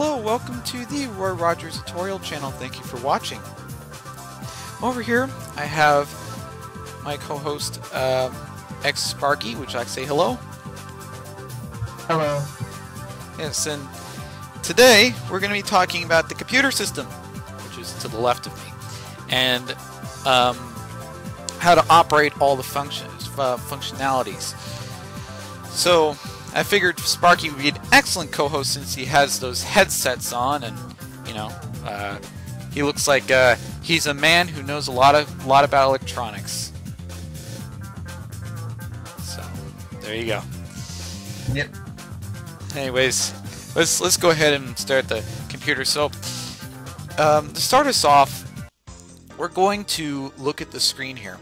Hello, welcome to the Roy Rogers tutorial channel. Thank you for watching. Over here I have my co-host xSparkie. Would you like to say hello? Hello. Yes, and today we're going to be talking about the computer system, which is to the left of me, and how to operate all the functionalities. So I figured Sparkie would be an excellent co-host since he has those headsets on, and you know, he looks like he's a man who knows a lot about electronics. So there you go. Yep. Anyways, let's go ahead and start the computer. So to start us off, we're going to look at the screen here.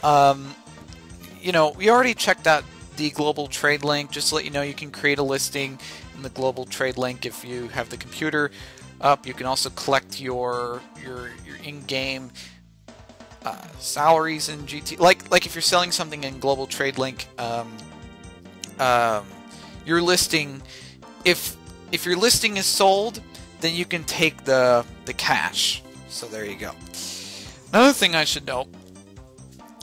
You know, we already checked out the global trade link. Just to let you know, you can create a listing in the global trade link if you have the computer up. You can also collect your in-game salaries in GT. Like if you're selling something in global trade link, your listing, if your listing is sold, then you can take the cash. So there you go. Another thing I should note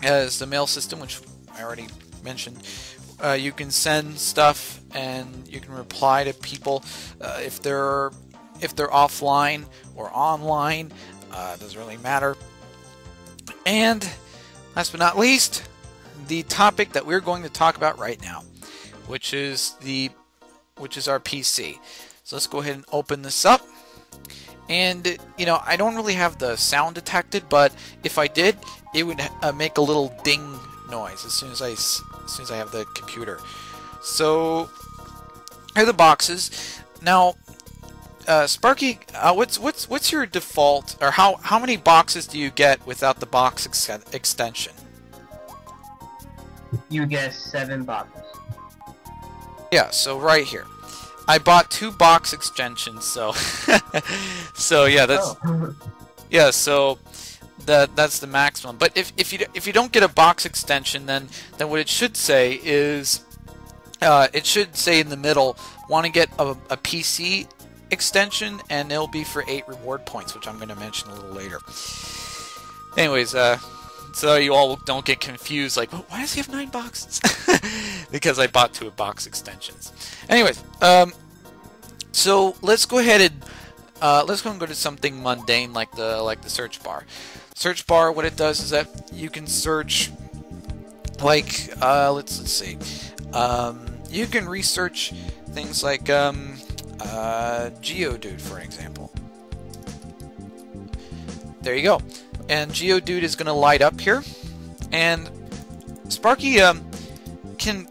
is the mail system, which I already mentioned. You can send stuff and you can reply to people if they're offline or online. Doesn't really matter. And last but not least, the topic that we're going to talk about right now, which is our PC. So let's go ahead and open this up. And you know, I don't really have the sound detected, but if I did, it would make a little ding noise as soon as I have the computer. So here are the boxes. Now, Sparkie, what's your default, or how many boxes do you get without the box extension? You get 7 boxes. Yeah, so right here, I bought 2 box extensions. So, so yeah, that's yeah. So that's the maximum. But if you don't get a box extension, then what it should say is it should say in the middle, want to get a PC extension, and it'll be for 8 reward points, which I'm going to mention a little later. Anyways, so you all don't get confused, like, why does he have 9 boxes? Because I bought 2 box extensions. Anyways, so let's go ahead and go to something mundane like the search bar. Search bar, what it does is that you can search, like, let's see, you can research things like Geodude, for example. There you go. And Geodude is going to light up here. And Sparkie, can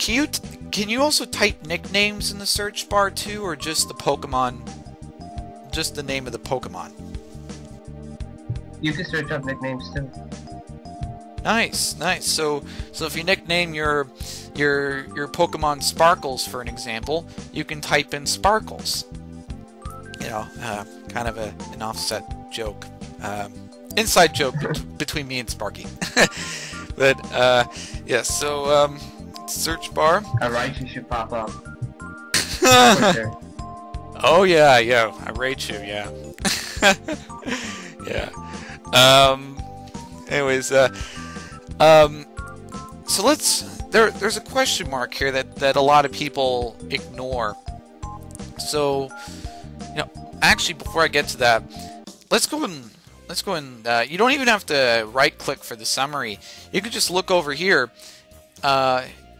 you also type nicknames in the search bar too, or just the Pokemon, just the name of the Pokemon? You can search up nicknames too. Nice, nice. So if you nickname your Pokemon Sparkles, for an example, you can type in Sparkles. You know, kind of an offset joke, inside joke between me and Sparkie. But yeah, so search bar. A Raichu should pop up. Oh yeah, I rate you, yeah. Yeah. Anyways, so there's a question mark here that a lot of people ignore. So, you know, actually, before I get to that, let's go and you don't even have to right click for the summary. You can just look over here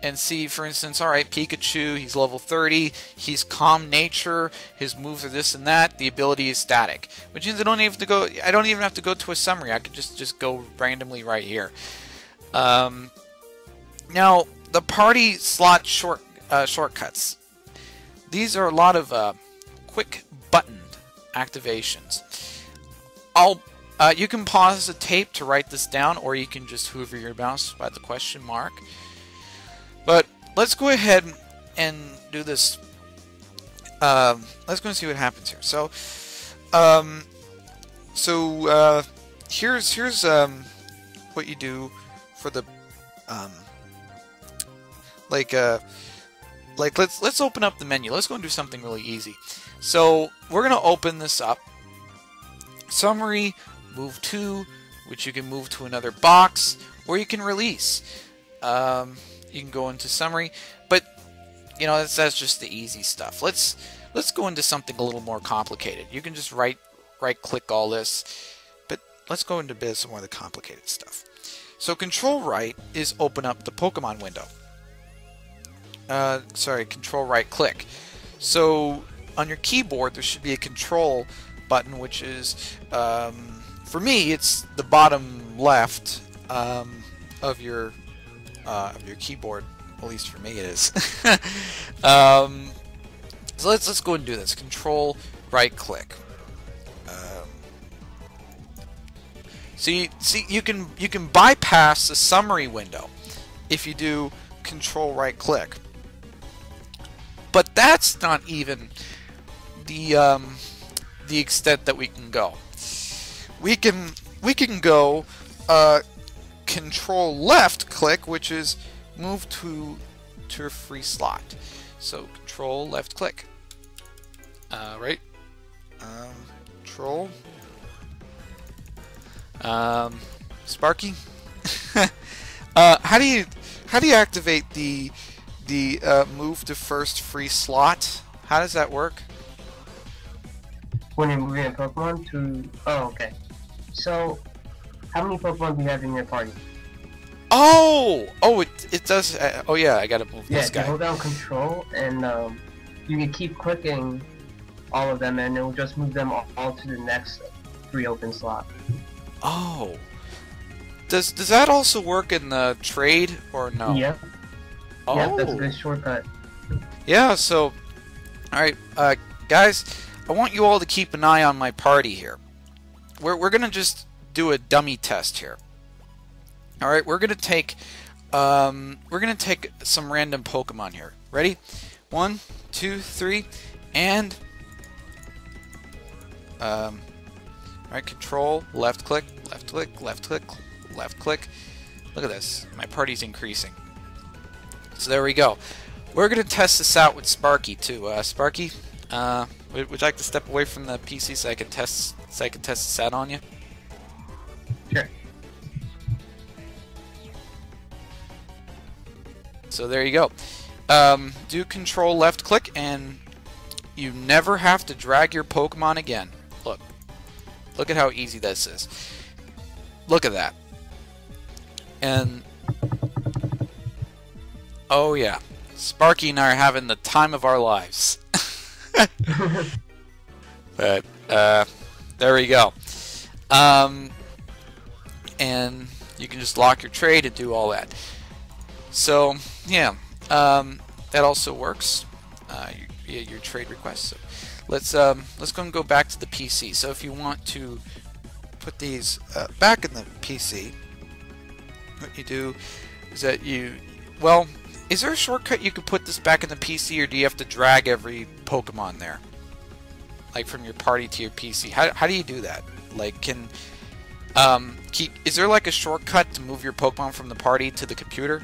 and see, for instance, alright, Pikachu, he's level 30, he's calm nature, his moves are this and that, the ability is static. Which means I don't even have to go to a summary, I could just go randomly right here. Now, the party slot shortcuts. These are a lot of quick buttoned activations. You can pause the tape to write this down, or you can just hover your mouse by the question mark. But let's go ahead and do this. Let's go and see what happens here. So, here's what you do for the like let's open up the menu. Let's go and do something really easy. So we're going to open this up. Summary, move to, which you can move to another box, or you can release. You can go into summary, but you know that's just the easy stuff. Let's go into something a little more complicated. You can just right click all this, but let's go into a bit some more of the complicated stuff. So Control Right is open up the Pokemon window. Sorry, Control Right click. So on your keyboard there should be a Control button, which is for me it's the bottom left of your keyboard. At least for me it is. So let's go and do this. Control Right click. So you can bypass the summary window if you do Control Right click. But that's not even the extent that we can go. We can go Control Left click, which is move to a free slot. So Control Left click. Right. Control. Sparky. How do you activate the move to first free slot? How does that work? When you're moving a Pokemon to... Oh, okay. So, how many Pokemon do you have in your party? Oh, it does. Oh yeah, I gotta move this guy. Yeah, hold down Control, and you can keep clicking all of them, and it will just move them all to the next free open slot. Oh, does that also work in the trade or no? Yeah. Oh. Yeah, that's a good shortcut. Yeah. So, all right, guys, I want you all to keep an eye on my party here. We're gonna just do a dummy test here. All right, we're gonna take some random Pokemon here. Ready? 1, 2, 3, and all right, Control Left click, left click, left click, left click. Look at this. My party's increasing. So there we go. We're gonna test this out with Xsparkie too. Sparky, would you like to step away from the PC so I can test this out on you? Sure. So there you go. Do Control Left click, and you never have to drag your Pokemon again. Look at how easy this is. Look at that. And oh yeah, Sparky and I are having the time of our lives. But there we go. And you can just lock your trade and do all that. So yeah, that also works. Your trade request. So let's go and go back to the PC. So if you want to put these back in the PC, what you do is that is there a shortcut you could put this back in the PC, or do you have to drag every Pokemon there, like from your party to your PC? How do you do that? Like, is there like a shortcut to move your Pokemon from the party to the computer?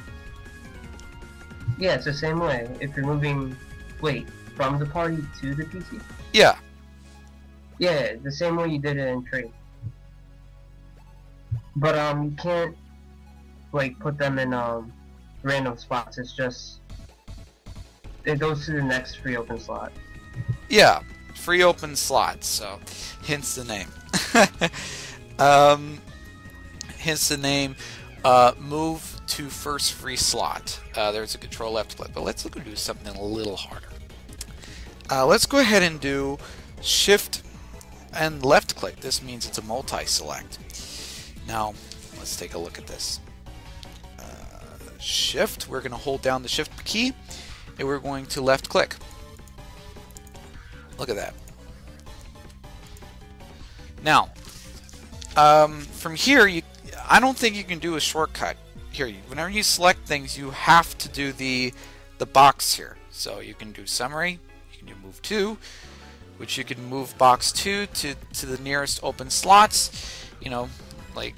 Yeah, it's the same way. If you're moving, from the party to the PC? Yeah. Yeah, the same way you did it in trade. But you can't put them in random spots. It's just it goes to the next free open slot. Yeah, free open slots. So, hence the name. Hence the name. Move to first free slot. There's a Control Left click, but let's look and do something a little harder. Let's go ahead and do Shift and Left click. This means it's a multi-select. Now, let's take a look at this. Shift, we're going to hold down the Shift key, and we're going to left click. Look at that. Now, from here, I don't think you can do a shortcut. Here, whenever you select things, you have to do the box here. So you can do Summary, you can do Move To, which you can move box 2 to the nearest open slots. You know, you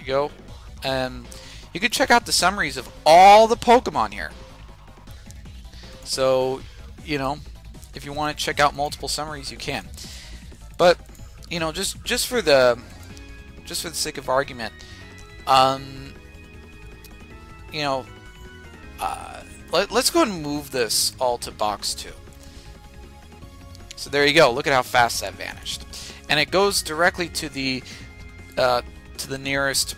go, and you can check out the summaries of all the Pokemon here. So, you know, if you want to check out multiple summaries, you can. But you know, just for the sake of argument, you know, let's go and move this all to box 2. So there you go. Look at how fast that vanished, and it goes directly to the nearest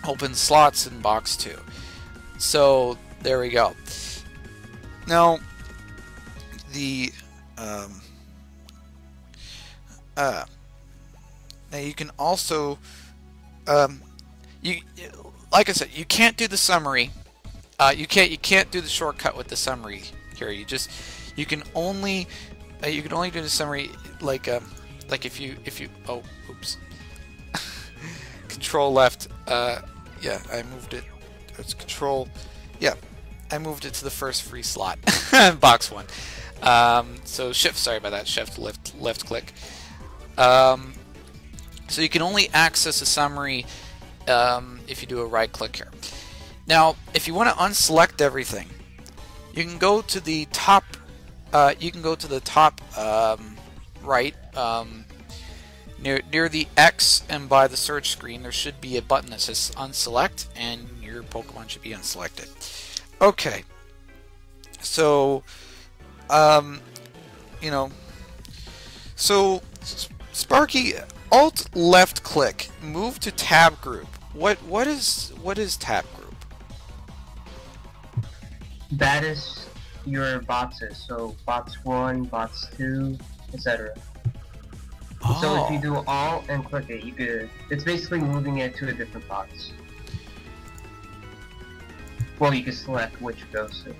open slots in box 2. So there we go. Now now you can also like I said, you can't do the summary. You can't do the shortcut with the summary here. You can only do the summary like if you oh, oops. Control left. Yeah, I moved it. It's control. Yeah, I moved it to the first free slot, box 1. So shift. Sorry about that. Shift left click. So you can only access a summary if you do a right click here. Now, if you want to unselect everything, you can go to the top. Right. Near the X and by the search screen, there should be a button that says unselect, and your Pokemon should be unselected. Okay. So, you know, so Sparky, Alt left click, move to tab group. What is tab group? That is your boxes. So box 1, box 2, etc. Oh. So if you do Alt and click it, you could. It's basically moving it to a different box. Well, you can select which it goes to.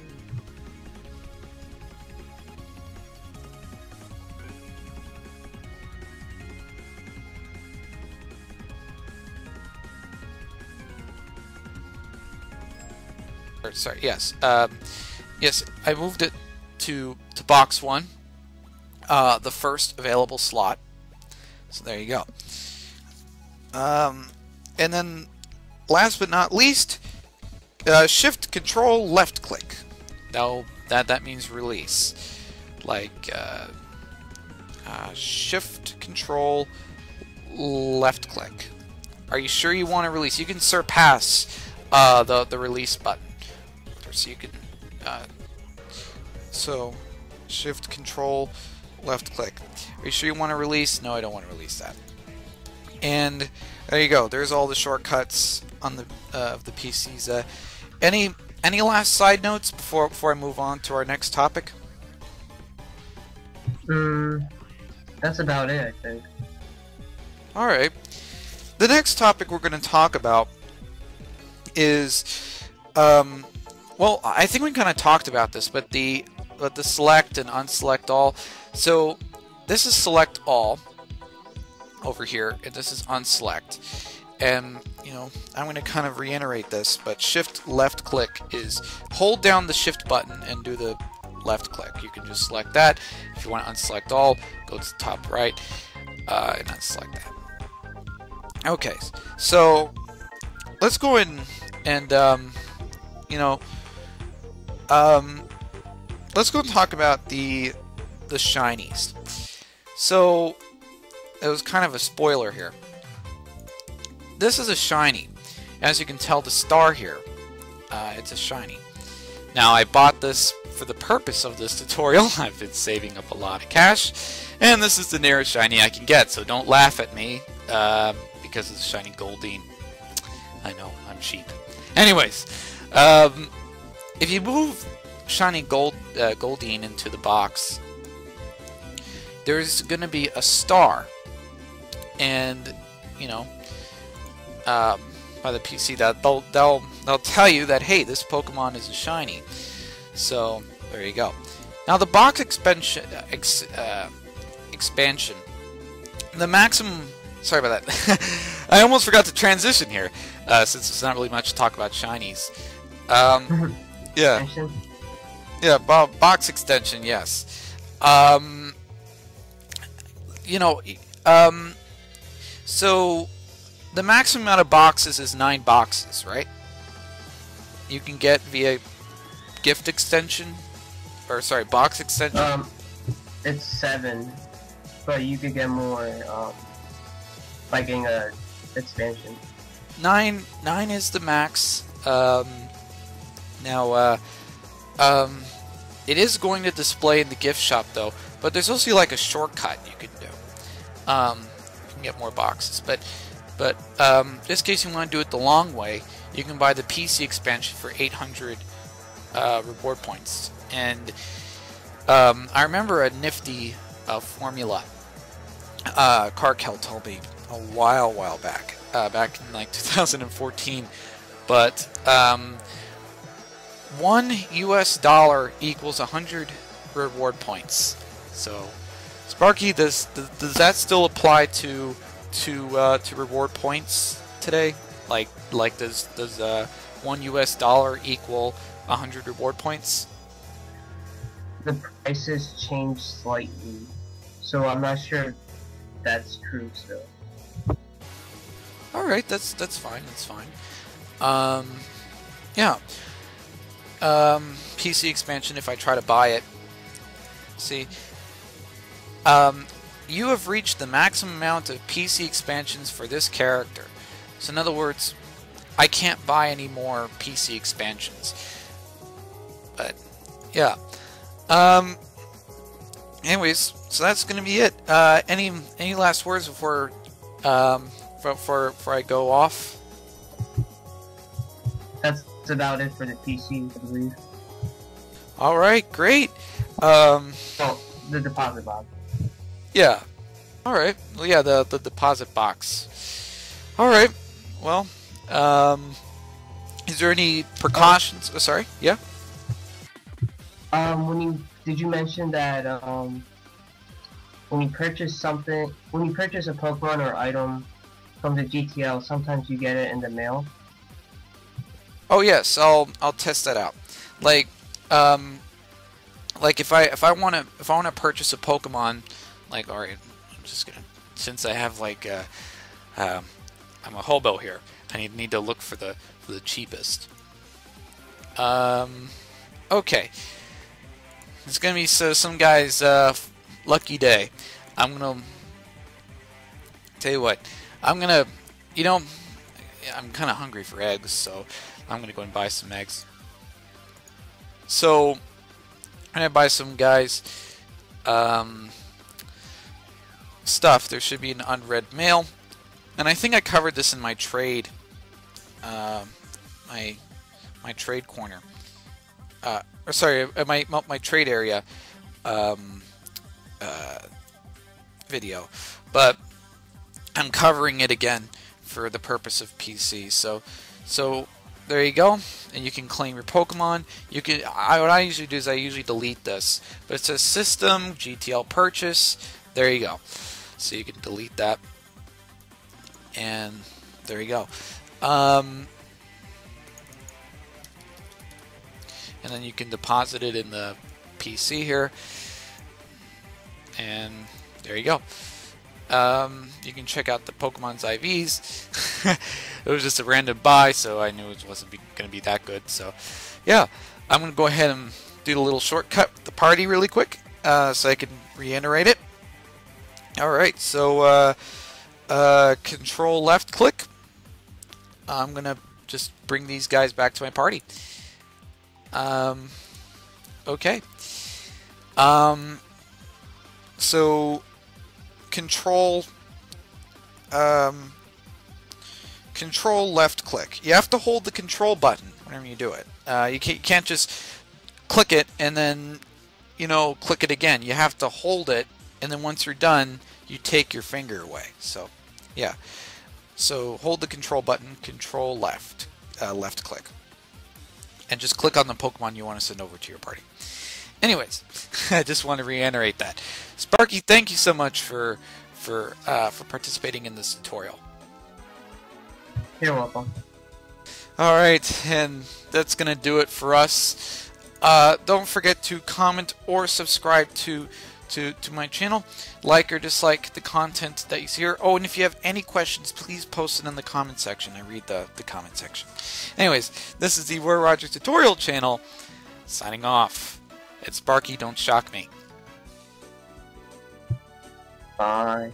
Sorry. Yes. Yes. I moved it to box 1, the first available slot. So there you go. And then, last but not least, Shift Control left click. Now that means release. Like Shift Control left click. Are you sure you want to release? You can surpass the release button. So you can so Shift Control left click. Are you sure you want to release? No, I don't want to release that. And there you go. There's all the shortcuts on the of the PCs. Any last side notes before I move on to our next topic? That's about it, I think. All right. The next topic we're going to talk about is well, I think we kind of talked about this, but the select and unselect all. So this is select all over here, and this is unselect. And you know, I'm going to kind of reiterate this, but Shift left click is hold down the Shift button and do the left click. You can just select that. If you want to unselect all, go to the top right and unselect that. Okay, so let's go in and you know, let's go and talk about the shinies. So it was kind of a spoiler here. This is a shiny. As you can tell, the star here, it's a shiny. Now I bought this for the purpose of this tutorial. I've been saving up a lot of cash, and this is the nearest shiny I can get. So don't laugh at me because it's a shiny Goldeen. I know, I'm cheap. Anyways, if you move shiny Goldeen into the box, there's going to be a star, and you know, by the PC, that they'll tell you that, hey, this Pokemon is a shiny. So there you go. Now the box expansion, the maximum. Sorry about that. I almost forgot to transition here, since there's not really much to talk about shinies. Yeah. Yeah, box extension, yes. You know, so the maximum amount of boxes is 9 boxes, right? You can get via gift extension, or sorry, box extension. it's 7, but you could get more by getting a expansion. 9 is the max. Now, it is going to display in the gift shop though, but there's also like a shortcut you can do. You can get more boxes, but just in case you want to do it the long way, you can buy the PC expansion for 800 reward points. And I remember a nifty formula Carkel told me a while back, back in like 2014, but $1 equals 100 reward points. So, Sparky, does that still apply to reward points today? Like does $1 equal 100 reward points? The prices change slightly, so I'm not sure if that's true still. All right, that's fine. That's fine. Yeah. PC expansion. If I try to buy it, see. You have reached the maximum amount of PC expansions for this character. So in other words, I can't buy any more PC expansions. But yeah. Anyways, so that's gonna be it. Any last words before I go off? That's about it for the PC, I believe. All right, great. Oh, the deposit box. Yeah. All right. Well, yeah, the deposit box. All right. Well, is there any precautions? Oh, sorry. Yeah. Did you mention that when you purchase something, when you purchase a Pokemon or item from the GTL, sometimes you get it in the mail? Oh yes, I'll test that out. Like if I want to purchase a Pokemon, like, all right, I'm just gonna, since I have like I'm a hobo here, I need to look for the cheapest. Okay, it's gonna be some guy's lucky day. I'm gonna tell you what. I'm kind of hungry for eggs, so I'm gonna go and buy some eggs. So I'm gonna buy some guys stuff. There should be an unread mail, and I think I covered this in my trade, my trade corner. Or sorry, my trade area video, but I'm covering it again for the purpose of PC. So there you go, and you can claim your Pokemon. You can. What I usually do is I usually delete this, but it says System GTL Purchase. There you go. So you can delete that, and there you go. And then you can deposit it in the PC here, and there you go. You can check out the Pokemon's IVs. It was just a random buy, so I knew it wasn't going to be that good. So, yeah, I'm going to go ahead and do the little shortcut with the party really quick, so I can reiterate it. All right, so Control left click. I'm going to just bring these guys back to my party. Okay. So Control left click. You have to hold the control button whenever you do it. You can't just click it and then, click it again. You have to hold it, and then once you're done, you take your finger away. So, yeah. So hold the control button, control left click, and just click on the Pokemon you want to send over to your party. Anyways, I just want to reiterate that. Sparky, thank you so much for participating in this tutorial. You're welcome. All right, and that's gonna do it for us. Don't forget to comment or subscribe to my channel, like or dislike the content that you see here. Oh, and if you have any questions, please post it in the comment section. I read the comment section. Anyways, this is the Roy Rogers tutorial channel, signing off. It's Sparky, don't shock me. Bye.